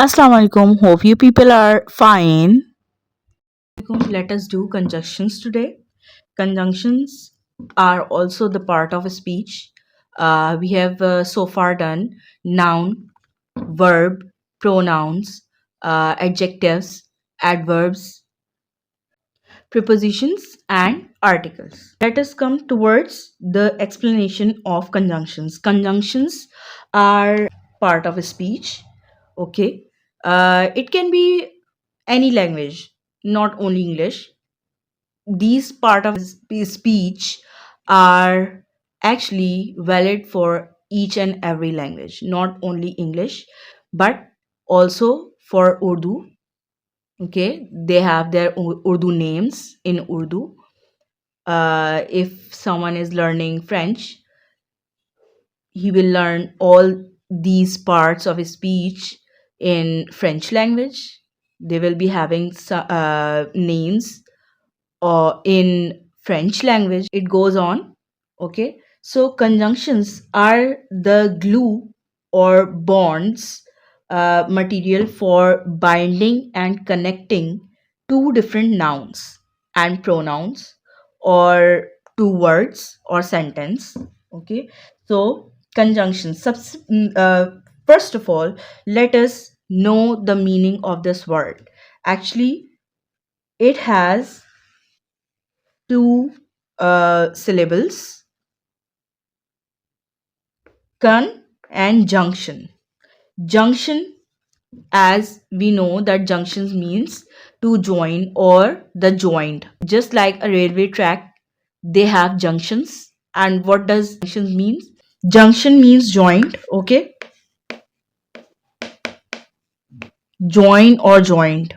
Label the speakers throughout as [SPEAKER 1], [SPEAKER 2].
[SPEAKER 1] Assalamu alaikum. Hope you people are fine. Let us do conjunctions today. Conjunctions are also the part of a speech. We have so far done noun, verb, pronouns, adjectives, adverbs, prepositions, and articles. Let us come towards the explanation of conjunctions. Conjunctions are part of a speech. Okay. It can be any language, not only English. These part of speech are actually valid for each and every language, not only English, but also for Urdu. Okay, they have their Urdu names in Urdu. If someone is learning French, he will learn all these parts of his speech in French language. They will be having names or in French language. It goes on. Okay, so conjunctions are the glue or bonds material for binding and connecting two different nouns and pronouns or two words or sentence. Okay, so conjunctions. First of all, let us know the meaning of this word. Actually, it has two syllables, con and junction. Junction, as we know that junctions means to join or the joint. Just like a railway track, they have junctions. And what does junctions means? Junction means joint, okay? Join or joint.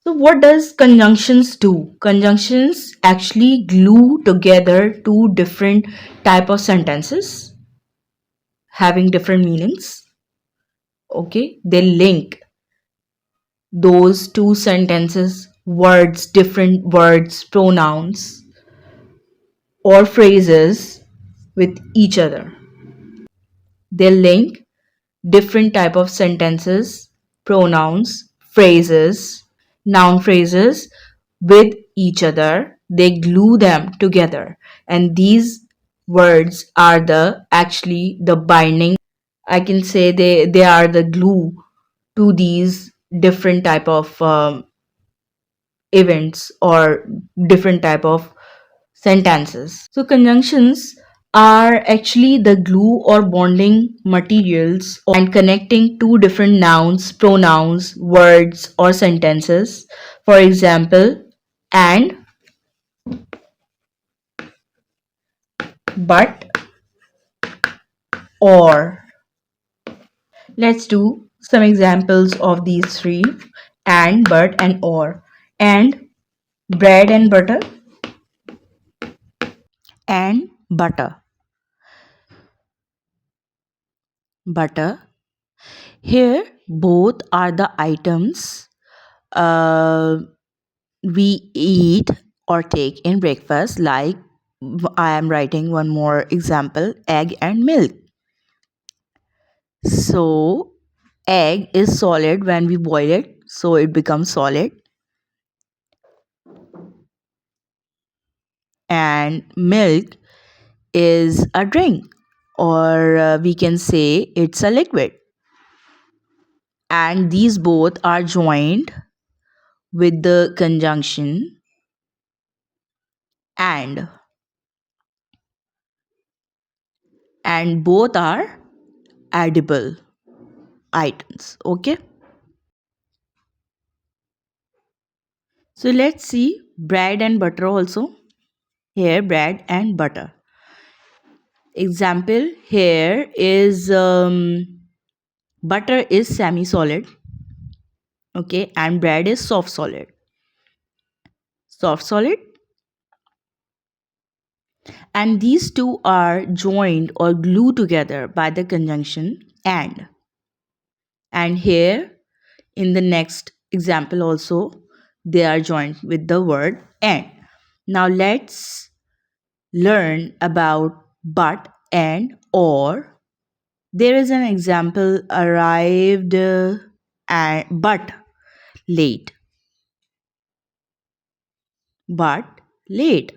[SPEAKER 1] So what does conjunctions do? Conjunctions actually glue together two different type of sentences having different meanings. Okay, they link those two sentences, words, different words, pronouns or phrases with each other. They link different type of sentences, pronouns, phrases, noun phrases with each other. They glue them together, and these words are the actually the binding. I can say they are the glue to these different type of events or different type of sentences. So conjunctions are actually the glue or bonding materials and connecting two different nouns, pronouns, words or sentences. For example, and, but, or. Let's do some examples of these three: and, but, and or. And bread and butter, and butter. Butter. Here, both are the items uh, we eat or take in breakfast. Like I am writing one more example: egg and milk. So, egg is solid when we boil it, so it becomes solid, and milk is a drink, or we can say it's a liquid. And these both are joined with the conjunction and both are edible items. Okay, so let's see bread and butter also. Here, bread and butter. Example here is butter is semi solid, okay, and bread is soft solid. Soft solid, and these two are joined or glued together by the conjunction and. And here in the next example also, they are joined with the word and. Now let's learn about but and or there is an example arrived but late. But late.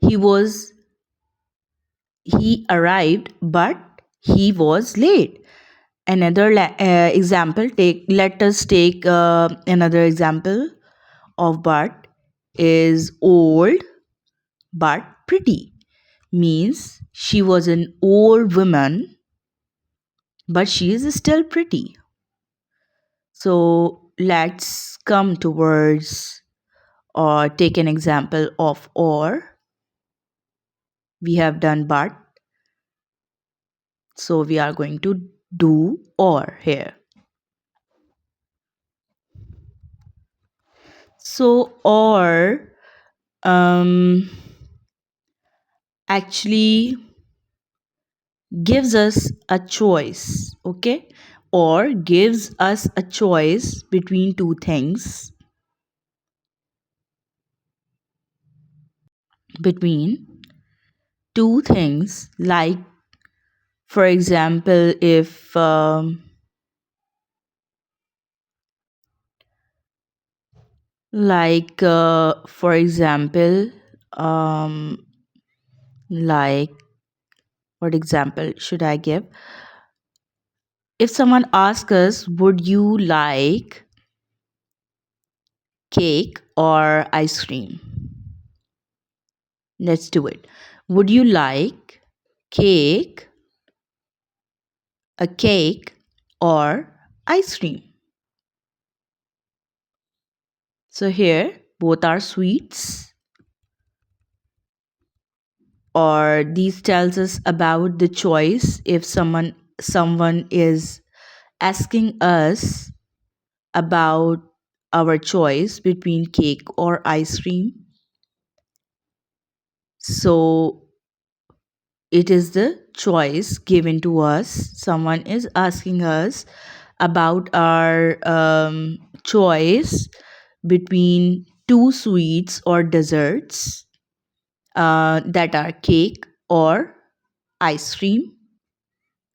[SPEAKER 1] He was he arrived but he was late. Another example, take let us take another example of but is old but pretty. Means she was an old woman but she is still pretty. So let's come towards or take an example of or. We have done but, so we are going to do or here. So or um, actually gives us a choice, okay? Or gives us a choice between two things, between two things, like for example, if for example, um, like what example should I give? If someone asks us, would you like cake or ice cream? Let's do it. Would you like cake, a cake, or ice cream? So here both are sweets, or these tells us about the choice. If someone is asking us about our choice between cake or ice cream, so it is the choice given to us. Someone is asking us about our choice between two sweets or desserts, that are cake or ice cream.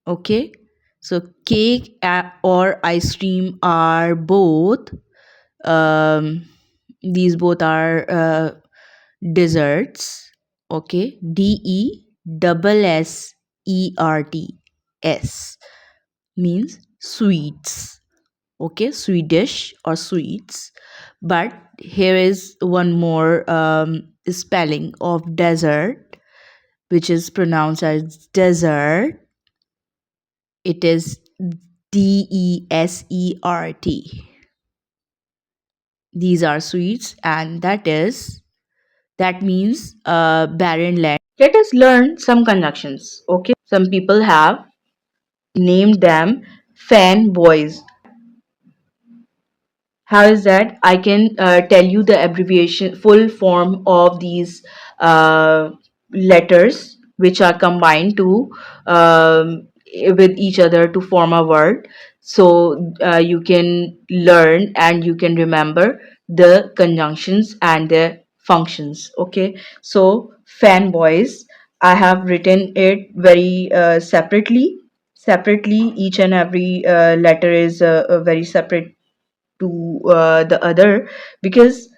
[SPEAKER 1] Okay, so cake or ice cream are both, um, these both are desserts. Okay, DESSERTS means sweets. Okay, Swedish or sweets. But here is one more spelling of desert, which is pronounced as desert. It is DESERT. These are sweets, and that means barren land. Let us learn some conjunctions. Okay, some people have named them fanboys. How is that? I can tell you the abbreviation, full form of these uh, letters, which are combined to with each other to form a word. So you can learn and you can remember the conjunctions and their functions. Okay, so fanboys, I have written it very separately. Each and every letter is a very separate to the other, because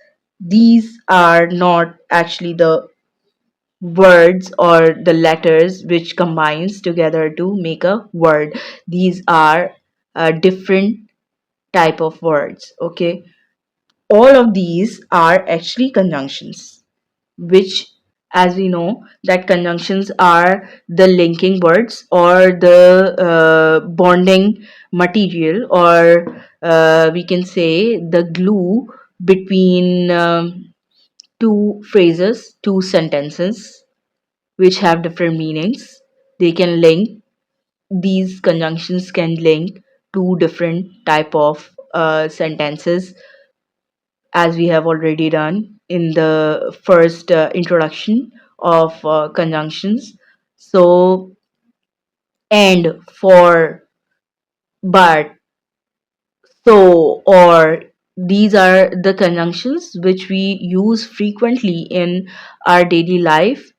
[SPEAKER 1] these are not actually the words or the letters which combines together to make a word. These are different type of words. Okay, all of these are actually conjunctions, which, as we know, that conjunctions are the linking words or the bonding material, or we can say the glue between two phrases, two sentences which have different meanings. They can link, these conjunctions can link two different type of sentences, as we have already done in the first introduction of conjunctions. So, and, for, but, so, or, these are the conjunctions which we use frequently in our daily life,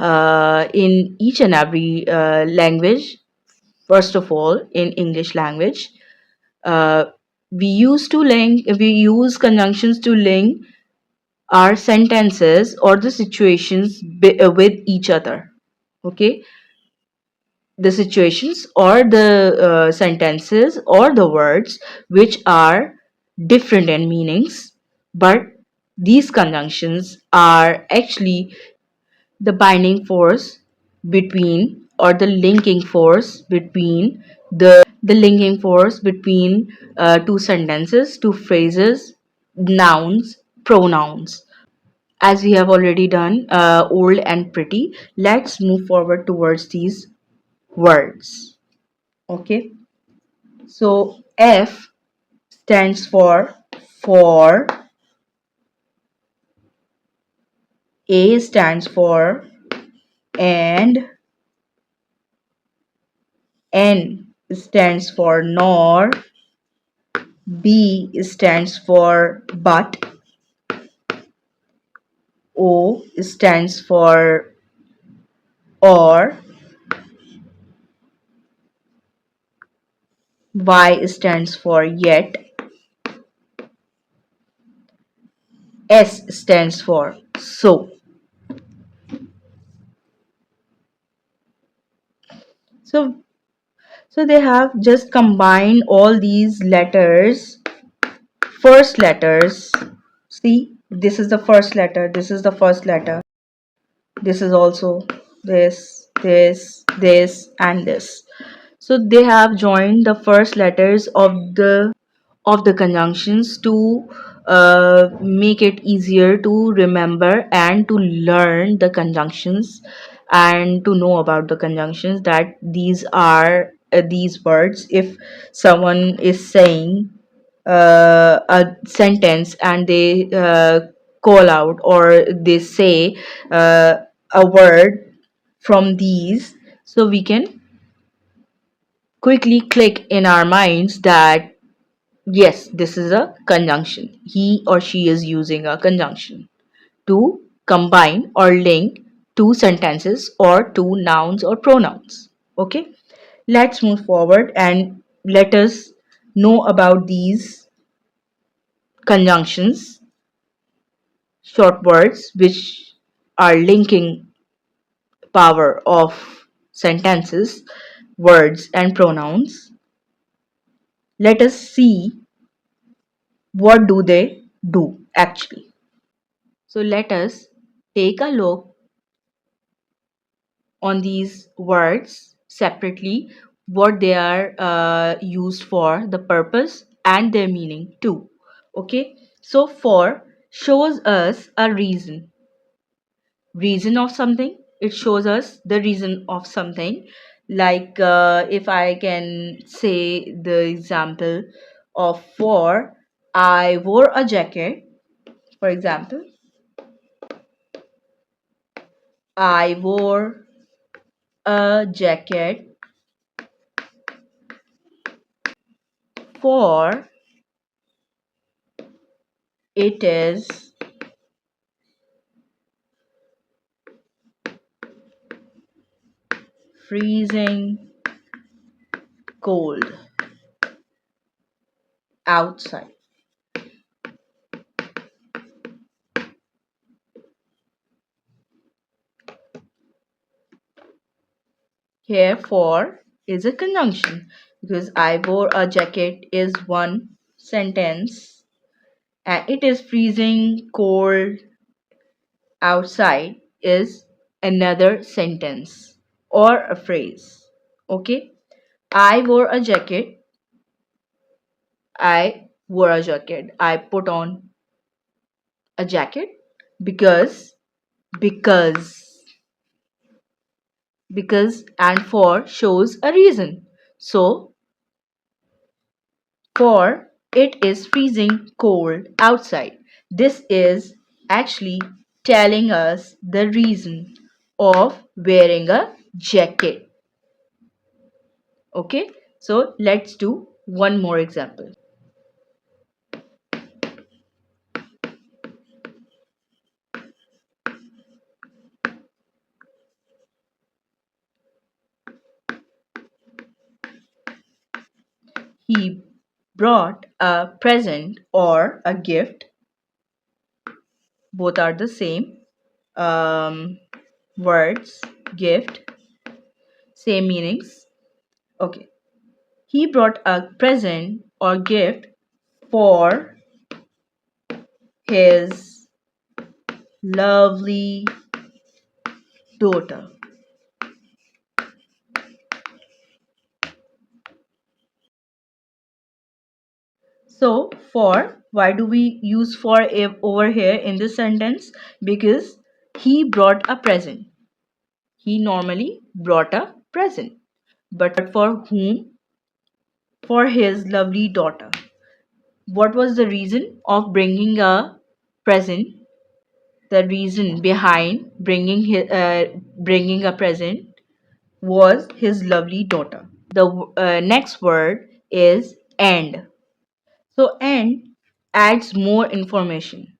[SPEAKER 1] in each and every language. First of all, in English language, uh, we use conjunctions to link our sentences or the situations with each other. Okay, the situations or the sentences or the words which are different in meanings, but these conjunctions are actually the binding force between, or the linking force between two sentences, two phrases, nouns, pronouns. As we have already done old and pretty, let's move forward towards these words. Okay, so F stands for, A stands for and, N stands for nor, B stands for but, O stands for or, Y stands for yet, S stands for so. So so they have just combined all these letters, first letters. See, this is the first letter, this is the first letter, this is also this, and this. So they have joined the first letters of the conjunctions to make it easier to remember and to learn the conjunctions and to know about the conjunctions, that these are these words. If someone is saying a sentence and they call out or they say uh, a word from these, so we can quickly click in our minds that yes, this is a conjunction. He or she is using a conjunction to combine or link two sentences or two nouns or pronouns. Okay, let's move forward and let us know about these conjunctions, short words which are linking power of sentences, words, and pronouns. Let us see what do they do actually. So let us take a look on these words separately, what they are used for, the purpose and their meaning too. Okay, so for shows us a reason of something. It shows us the reason of something. Like if I can say the example of for, I wore a jacket. For example, I wore a jacket for it is freezing cold outside. Here for is a conjunction because I wore a jacket is one sentence and it is freezing cold outside is another sentence or a phrase. Okay, I wore a jacket. I wore a jacket. I put on a jacket because because and for shows a reason. So for it is freezing cold outside. This is actually telling us the reason of wearing a jacket. Okay, so let's do one more example. He brought a present or a gift. Both are the same words, gift, same meanings. Okay. He brought a present or gift for his lovely daughter. So, for, why do we use for over here in this sentence? Because he brought a present. He normally brought a present. But for whom? For his lovely daughter. What was the reason of bringing a present? The reason behind bringing a present was his lovely daughter. The next word is and. So and adds more information.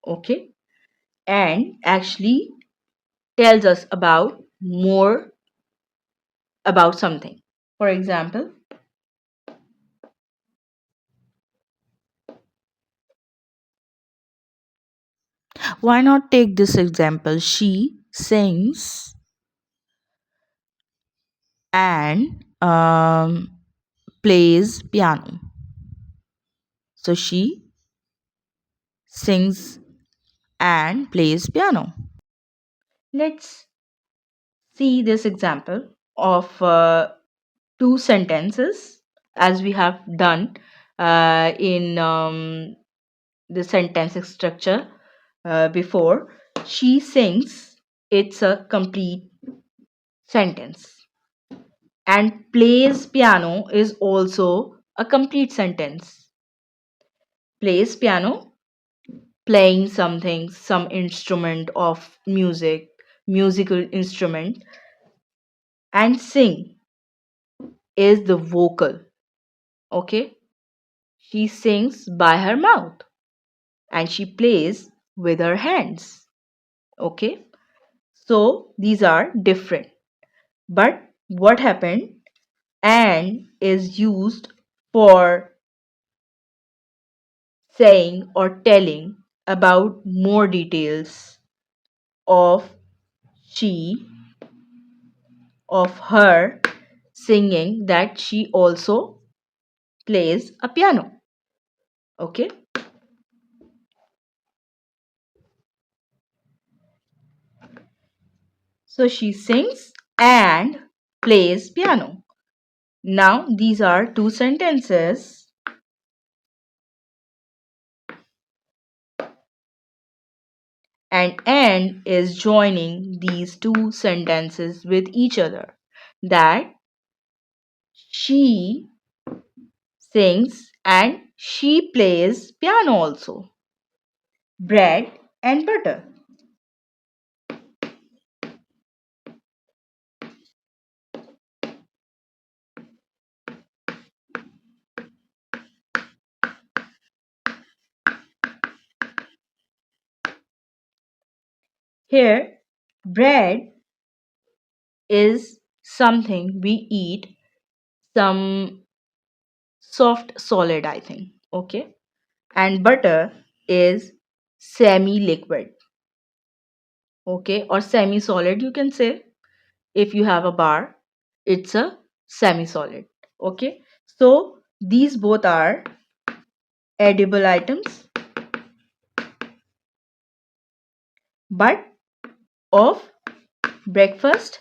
[SPEAKER 1] Okay, and actually tells us about more about something. For example, why not take this example? She sings and plays piano. So she sings and plays piano. Let's see this example of two sentences as we have done in the sentence structure before. She sings, it's a complete sentence. And plays piano is also a complete sentence. Plays piano, playing something, some instrument of music, musical instrument, and sing is the vocal. Okay, she sings by her mouth and she plays with her hands. Okay, so these are different. But what happened? And is used for saying or telling about more details of she, of her singing, that she also plays a piano. Okay, so she sings and plays piano. Now these are two sentences, and is joining these two sentences with each other, that she sings and she plays piano also. Bread and butter. Here, bread is something we eat, some soft solid, I think. Okay. And butter is semi liquid. Okay. Or semi solid, you can say. If you have a bar, it's a semi solid. Okay. So these both are edible items, but of breakfast.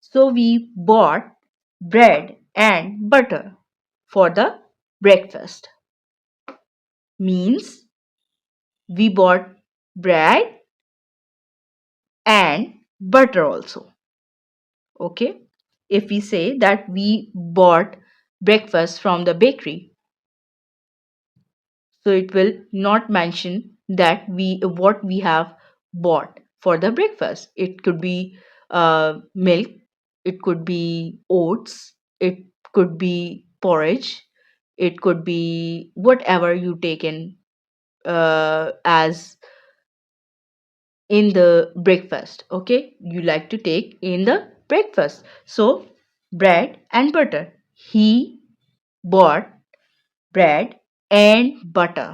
[SPEAKER 1] So we bought bread and butter for the breakfast. Means we bought bread and butter also. Okay. If we say that we bought breakfast from the bakery, so it will not mention that we what we have bought for the breakfast. It could be milk, it could be oats, it could be porridge, it could be whatever you take in as in the breakfast. Okay, you like to take in the breakfast. So, bread and butter. He bought bread and butter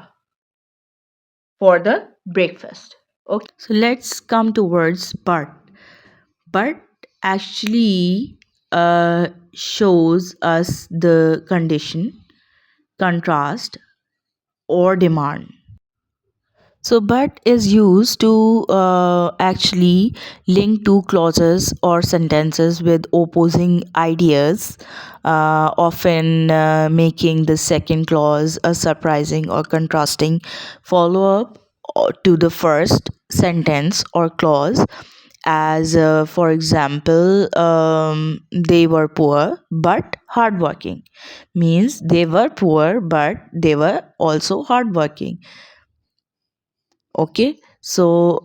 [SPEAKER 1] for the breakfast. Okay. So let's come towards but. But actually shows us the condition, contrast, or demand. So, but is used to actually link two clauses or sentences with opposing ideas, often making the second clause a surprising or contrasting follow up to the first sentence or clause. As for example, they were poor but hardworking, means they were poor but they were also hardworking. Okay, so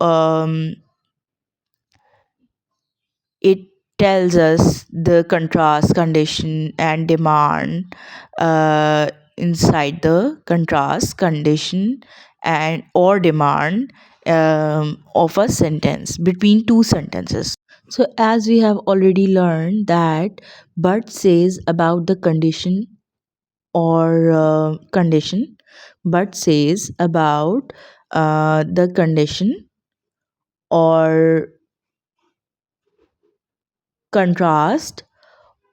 [SPEAKER 1] it tells us the contrast, condition, and demand inside the contrast, condition, and or demand of a sentence between two sentences. So as we have already learned that but says about the condition or condition, but says about the condition or contrast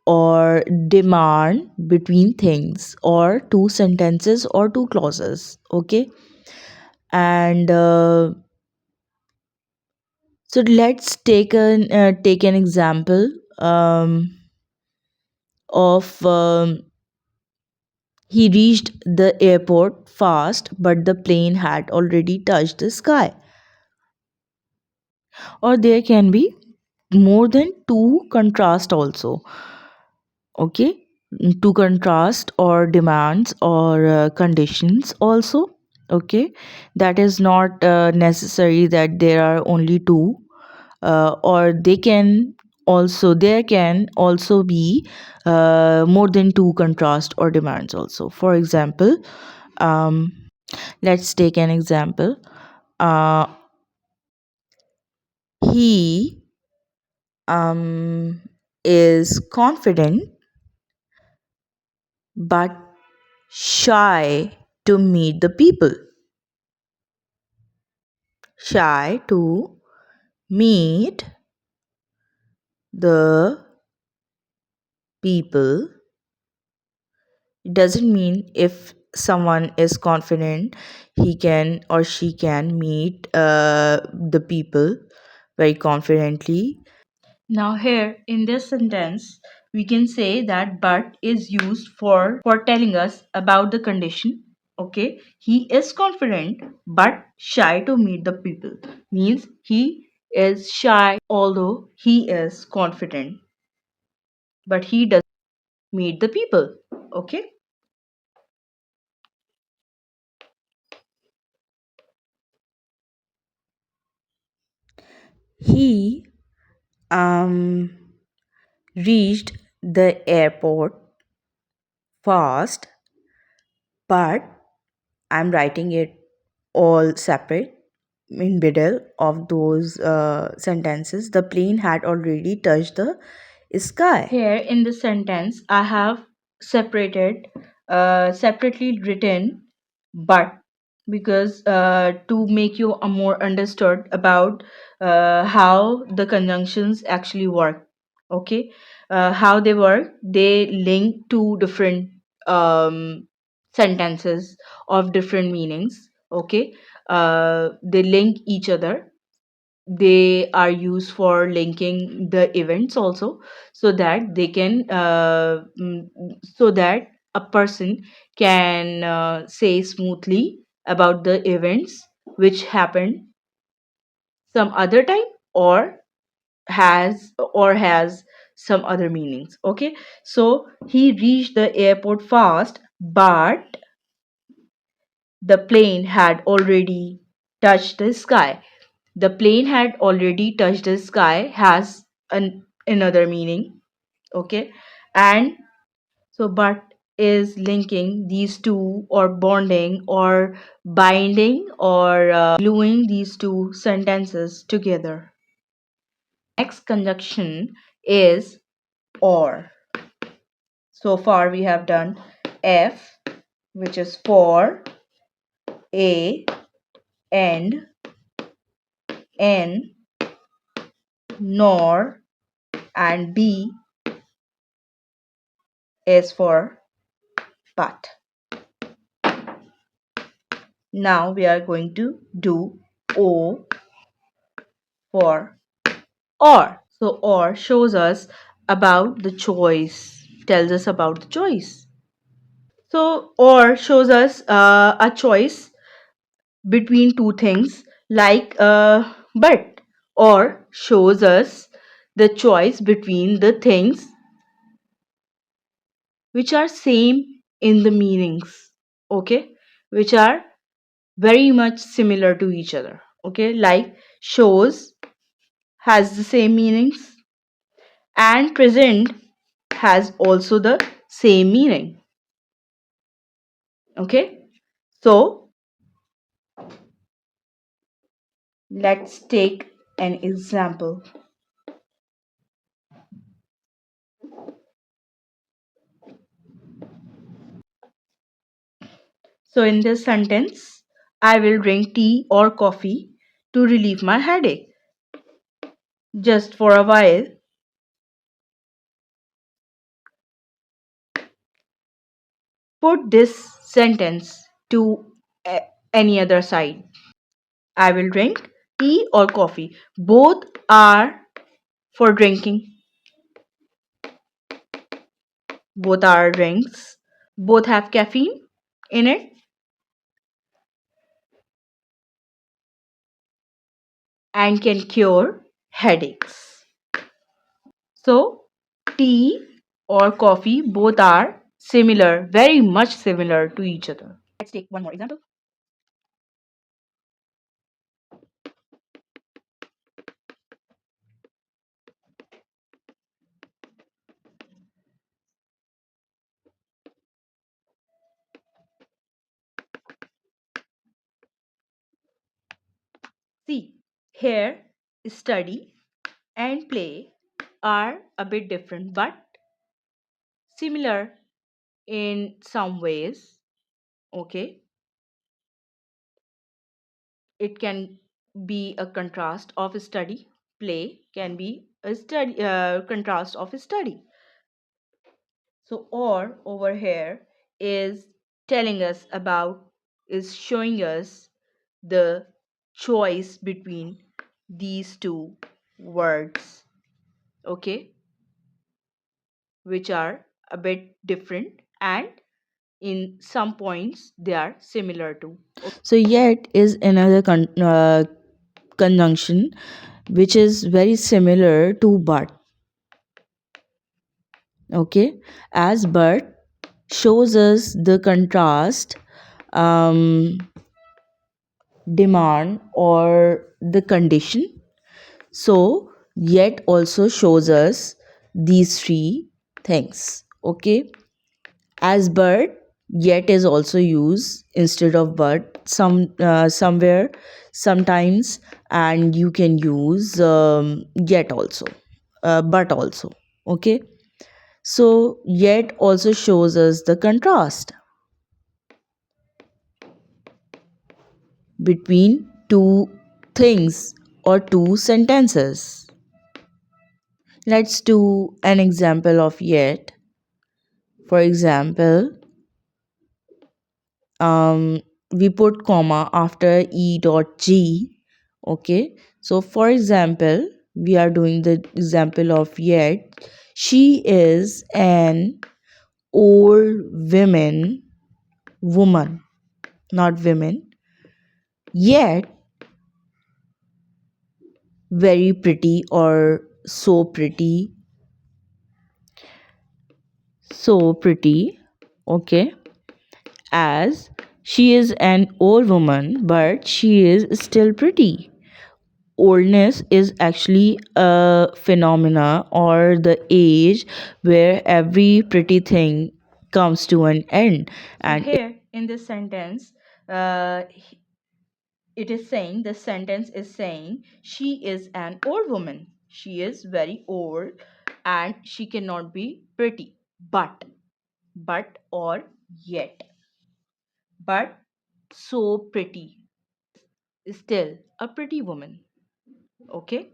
[SPEAKER 1] or demand between things or two sentences or two clauses. Okay, and so let's take an example of he reached the airport fast but the plane had already touched the sky. Or there can be more than two contrast also. Okay, to contrast or demands or conditions also. Okay, that is not necessary that there are only two, or they can also there can also be more than two contrast or demands also. For example, um, let's take an example. uh, he is confident but shy to meet the people. Shy to meet the people. It doesn't mean if someone is confident, he can or she can meet the people very confidently. Now, here in this sentence, we can say that but is used for telling us about the condition. Okay, he is confident but shy to meet the people, means he is shy although he is confident, but he doesn't meet the people. Okay, he um reached the airport fast, but I'm writing it all separate in middle of those sentences. The plane had already touched the sky. Here in the sentence, I have separately written but, because to make you a more understood about how the conjunctions actually work. Okay, how they work, they link two different sentences of different meanings. Okay, they link each other. They are used for linking the events also, so that they can so that a person can say smoothly about the events which happened some other time, or has some other meanings. Okay, so he reached the airport fast but the plane had already touched the sky. The plane had already touched the sky has another meaning. Okay, and so but is linking these two, or bonding, or binding, or gluing these two sentences together. Next conjunction is or. So far we have done F, which is for, A, and, N, nor, and B is for but. Now we are going to do O for or. So or shows us about the choice, tells us about the choice. So or shows us a choice between two things like but, or shows us the choice between the things which are same in the meanings, okay, which are very much similar to each other, okay, like shows has the same meanings and present has also the same meaning, okay. So let's take an example. So in this sentence, I will drink tea or coffee to relieve my headache just for a while. Put this sentence to any other side. I will drink tea or coffee. Both are for drinking. Both are drinks. Both have caffeine in it and can cure headaches. So, tea or coffee both are similar, very much similar to each other. Let's take one more example. See, here study and play are a bit different but similar in some ways. Okay, it can be a contrast of study. Play can be a study contrast of study. So or over here is telling us about, is showing us the choice between these two words, okay, which are a bit different and in some points they are similar to. So yet is another conjunction which is very similar to but, okay, as but shows us the contrast, um, demand or the condition. So yet also shows us these three things, okay. As but, yet is also used instead of but somewhere sometimes, and you can use yet also, but also, okay. So yet also shows us the contrast between two things or two sentences. Let's do an example of yet. For example, we put comma after e dot g, okay. So for example, we are doing the example of yet. She is an old woman, not women, yet very pretty or so pretty, okay. As she is an old woman but she is still pretty. Oldness is actually a phenomena or the age where every pretty thing comes to an end. And here in this sentence, it is saying, the sentence is saying she is an old woman, she is very old, and she cannot be pretty. But or yet. But so pretty. Still a pretty woman. Okay?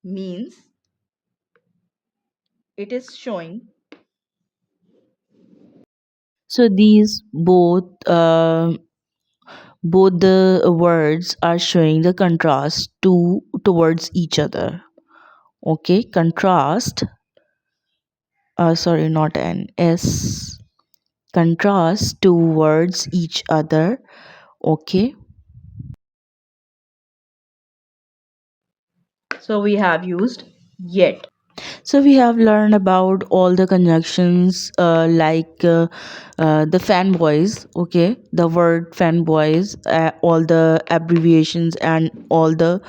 [SPEAKER 1] Means it is showing. So these both the words are showing the contrast towards each other. Okay, contrast. Sorry, not an s. Contrast towards each other. Okay. So we have used yet. So we have learned about all the conjunctions the fanboys, okay, the word fanboys, all the abbreviations and all the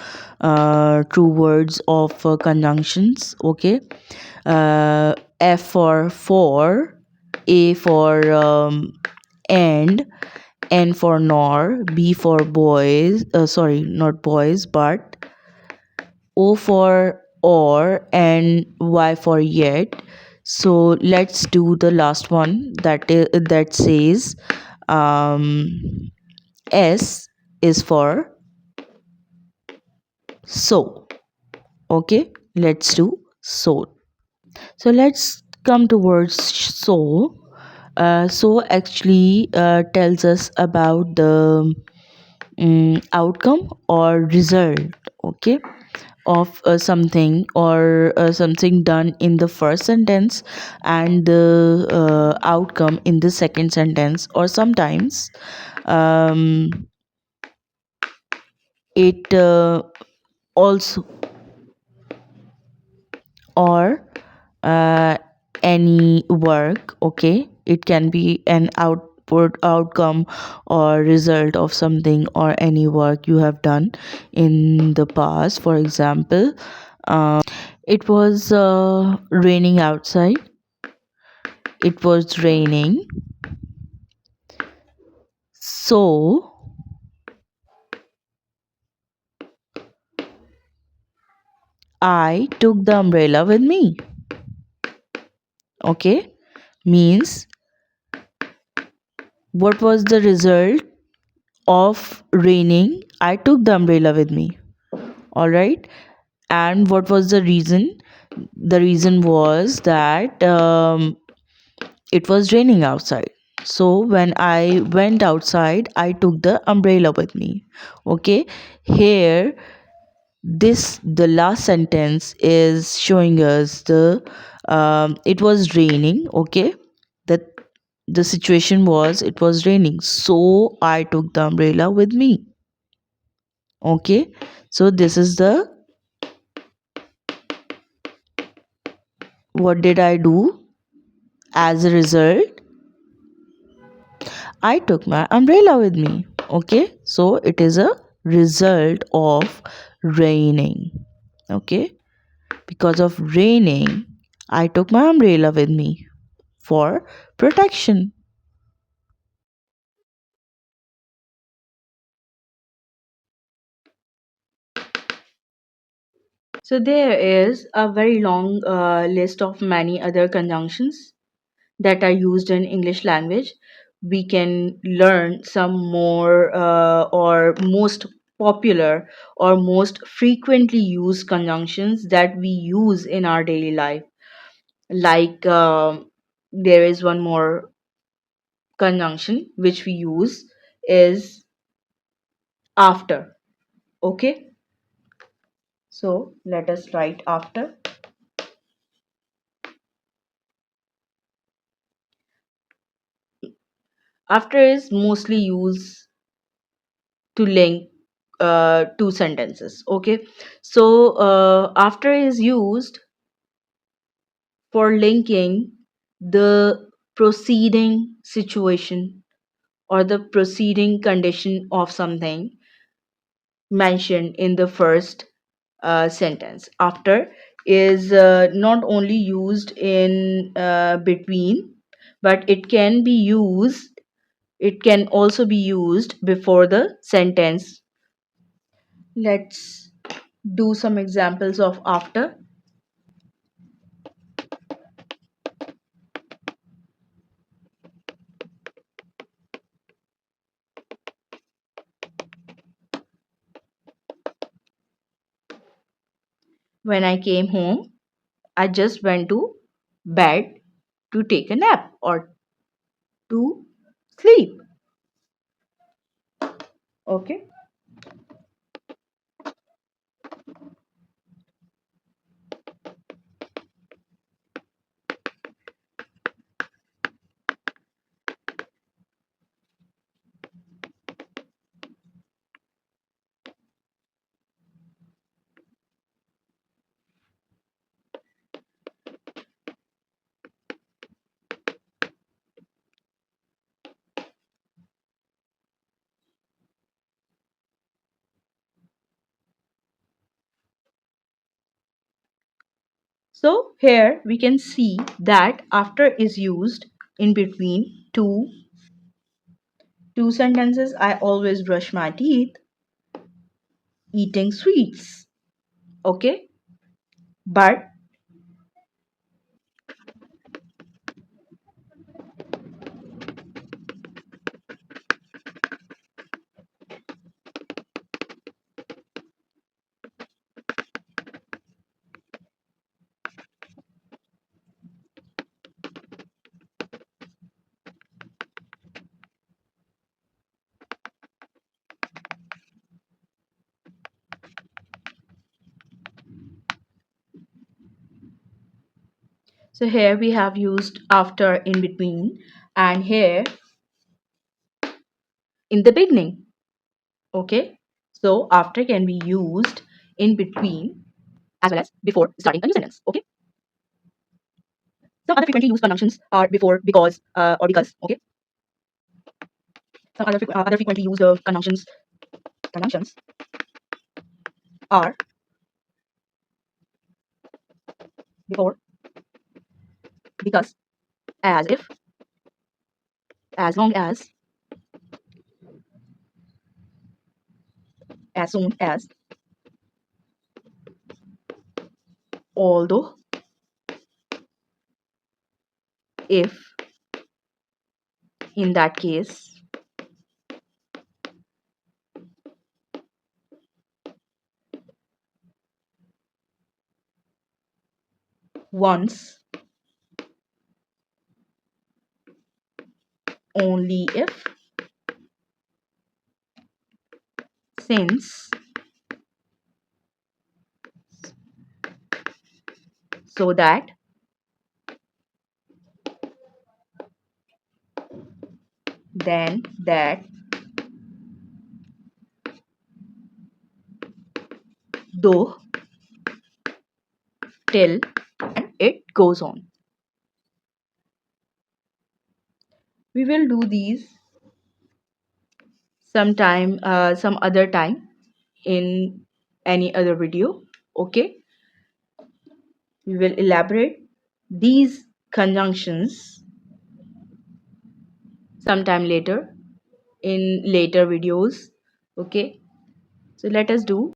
[SPEAKER 1] true words of conjunctions, okay. F for, A for and, N for nor, B for boys, sorry, not boys, but O for or, and Y for yet. So let's do the last one that says um, S is for so. Okay, let's do so. So let's come towards so. So actually tells us about the outcome or result. Okay, of something or something done in the first sentence and the outcome in the second sentence, or sometimes um, it also, or uh, any work, okay, it can be an outcome or result of something or any work you have done in the past. For example, it was raining outside. It was raining. So I took the umbrella with me. Okay. Means what was the result of raining? I took the umbrella with me. Alright. And what was the reason? The reason was that it was raining outside. So when I went outside, I took the umbrella with me. Okay. Here, the last sentence is showing us the it was raining. Okay, that the situation was it was raining, so I took the umbrella with me. Okay, so this is the what did I do as a result? I took my umbrella with me. Okay, so it is a result of raining. Okay, because of raining, I took my umbrella with me for protection. So there is a very long list of many other conjunctions that are used in English language. We can learn some more or most popular or most frequently used conjunctions that we use in our daily life. Like there is one more conjunction which we use is after. Okay, so let us write after. After is mostly used to link two sentences. Okay, so after is used for linking the preceding situation or the preceding condition of something mentioned in the first sentence. After is not only used in between, but it can also be used before the sentence. Let's do some examples of after. When I came home, I just went to bed to take a nap or to sleep. Okay. So here we can see that after is used in between two sentences. I always brush my teeth eating sweets. Okay. But so here we have used after in between and here in the beginning. Okay. So after can be used in between as well as before starting a new sentence. Okay. Some other frequently used conjunctions are before, because, or because. Okay. Some other frequently used conjunctions are before, because, as if, as long as soon as, although, if, in that case, once, only if, since, so that, then, that, though, till, and it goes on. We will do these sometime, some other time in any other video. Okay. We will elaborate these conjunctions sometime later in later videos. Okay. So let us do.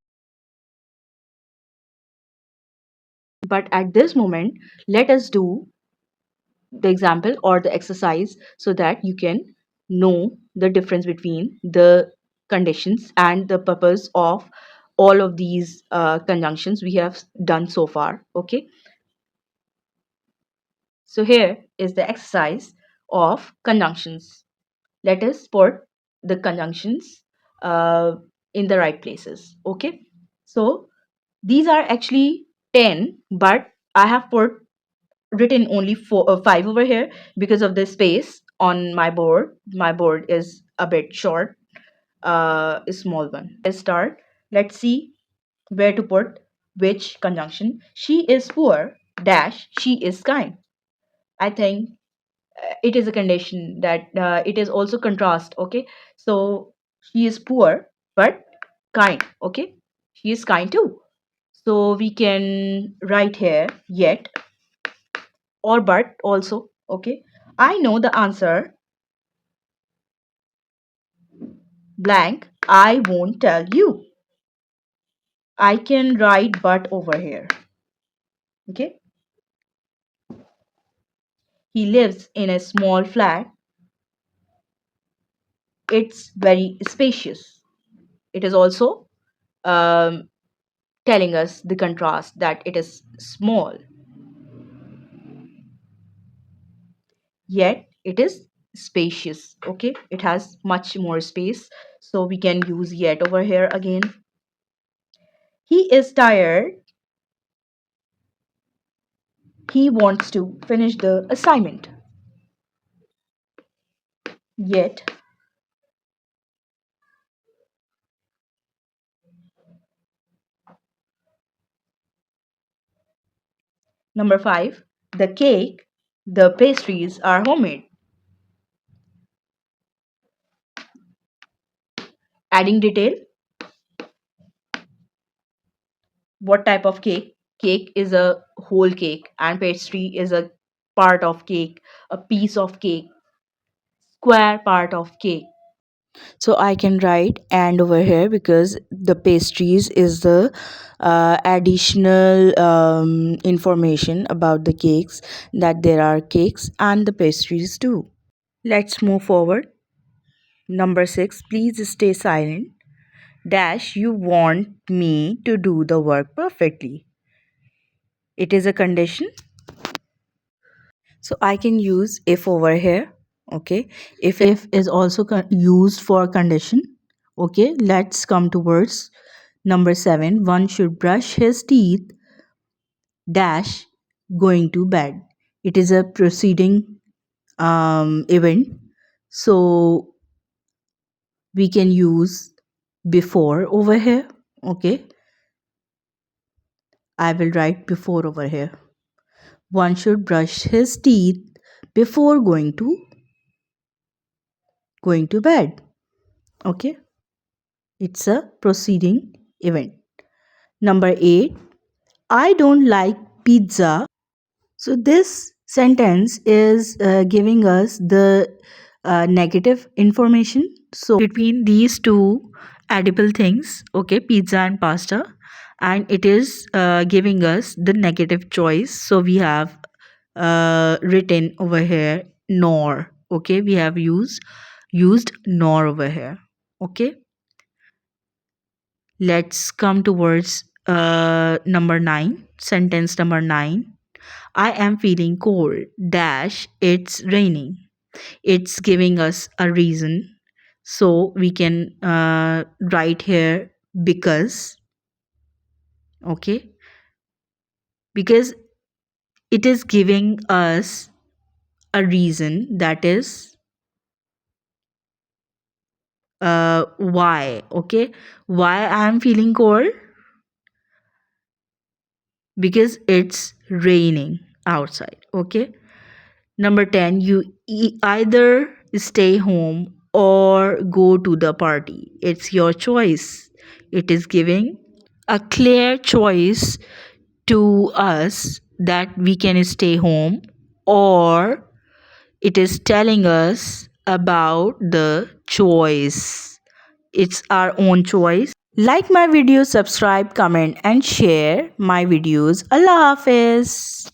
[SPEAKER 1] But at this moment, let us do the example or the exercise so that you can know the difference between the conditions and the purpose of all of these conjunctions we have done so far. Okay. So here is the exercise of conjunctions. Let us put the conjunctions uh, in the right places. Okay. So these are actually 10, but I have put written only 5 over here because of the space on my board. My board is a bit short, a small one. Let's start. Let's see where to put which conjunction. She is poor dash she is kind. I think it is a condition that it is also contrast. Okay. So she is poor but kind. Okay. She is kind too. So we can write here yet or but also. Okay. I know the answer blank. I won't tell you. I can write but over here. Okay. He lives in a small flat. It's very spacious. It is also um, telling us the contrast that it is small, yet it is spacious. Okay, it has much more space, so we can use yet over here again. He is tired. He wants to finish the assignment. Yet, number 5, the cake, the pastries are homemade. Adding detail, what type of cake? Cake is a whole cake, and pastry is a part of cake, a piece of cake, square part of cake. So I can write and over here because the pastries is the additional information about the cakes, that there are cakes and the pastries too. Let's move forward. Number 6, please stay silent. Dash, you want me to do the work perfectly. It is a condition. So I can use if over here. Okay. If is also used for condition. Okay. Let's come to words. Number 7, one should brush his teeth dash going to bed. It is a proceeding event. So we can use before over here. Okay. I will write before over here. One should brush his teeth before going to bed. Okay. It's a proceeding event. Number 8, I don't like pizza. So this sentence is giving us the negative information. So between these two edible things, okay, pizza and pasta, and it is giving us the negative choice. So we have written over here nor. Okay, we have used nor over here. Okay, let's come towards number 9, sentence number 9. I am feeling cold dash it's raining. It's giving us a reason, so we can write here because. Okay, because it is giving us a reason, that is why. Okay, why I am feeling cold? Because it's raining outside. Okay, number 10, you either stay home or go to the party. It's your choice. It is giving a clear choice to us that we can stay home, or it is telling us about the choice. It's our own choice. Like my video, subscribe, comment, and share my videos. Allah Hafiz.